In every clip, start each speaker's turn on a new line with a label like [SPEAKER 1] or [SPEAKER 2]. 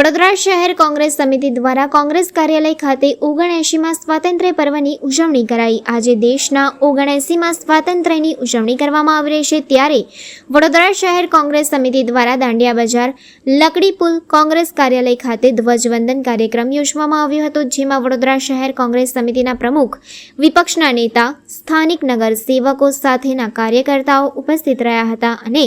[SPEAKER 1] વડોદરા શહેર કોંગ્રેસ સમિતિ દ્વારા કોંગ્રેસ કાર્યાલય ખાતે 79માં સ્વાતંત્ર્ય પર્વની ઉજવણી કરાઈ। આજે દેશના 79માં સ્વાતંત્ર્યની ઉજવણી કરવામાં આવી રહી છે, ત્યારે વડોદરા શહેર કોંગ્રેસ સમિતિ દ્વારા દાંડિયા બજાર લકડી પુલ કોંગ્રેસ કાર્યાલય ખાતે ધ્વજવંદન કાર્યક્રમ યોજવામાં આવ્યો હતો, જેમાં વડોદરા શહેર કોંગ્રેસ સમિતિના પ્રમુખ, વિપક્ષના નેતા, સ્થાનિક નગરસેવકો સાથેના કાર્યકર્તાઓ ઉપસ્થિત રહ્યા હતા અને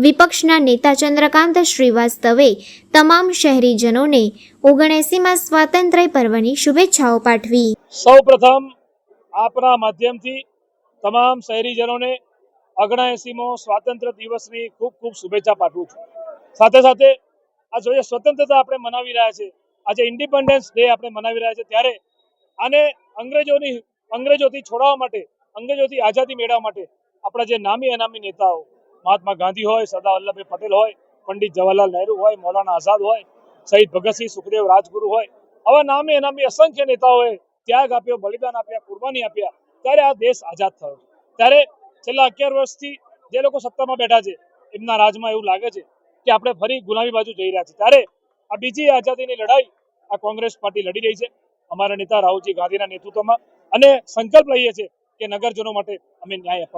[SPEAKER 1] વિપક્ષના નેતા ચંદ્રકાંત શ્રીવાસ્તવે તમામ શહેરીજનોને 79માં સ્વાતંત્ર્ય પર્વની શુભેચ્છાઓ પાઠવી।
[SPEAKER 2] સૌપ્રથમ આપના માધ્યમથી તમામ શહેરીજનોને 79મો સ્વાતંત્ર્ય દિવસની ખૂબ ખૂબ શુભેચ્છા પાઠવું છું। સાથે સાથે આ જોઈએ સ્વતંત્રતા આપણે મનાવી રહ્યા છે, આજે ઇન્ડિપેન્ડન્સ ડે આપણે મનાવી રહ્યા છે, ત્યારે આને અંગ્રેજોથી છોડાવવા માટે, અંગ્રેજોથી આઝાદી મેળવવા માટે આપણા જે નામી અનામી નેતાઓ, મહાત્મા ગાંધી હોય, સરદાર વલ્લભભાઈ પટેલ હોય, પંડિત જવાહરલાલ નહેરુ હોય, મૌલાના આઝાદ હોય, શહીદ ભગતસિંહ સુખદેવ રાજગુરુ હોય, આવા નામે અનામી અસંખ્ય નેતાઓએ ત્યાગ આપ્યો, બલિદાન આપ્યા, કુરબાની આપ્યા, ત્યારે આ દેશ આઝાદ થયો। ત્યારે છેલ્લા 11 વર્ષથી જે લોકો સત્તામાં બેઠા છે, એમના રાજમાં એવું લાગે છે કે આપણે ફરી ગુલામી બાજુ જઈ રહ્યા છીએ। ત્યારે આ બીજી આઝાદીની લડાઈ આ કોંગ્રેસ પાર્ટી લડી રહી છે, અમારા નેતા રાહુલજી ગાંધીના નેતૃત્વમાં, અને સંકલ્પ લઈએ છીએ કે નગરજનો માટે અમે ન્યાય અપાવીશું।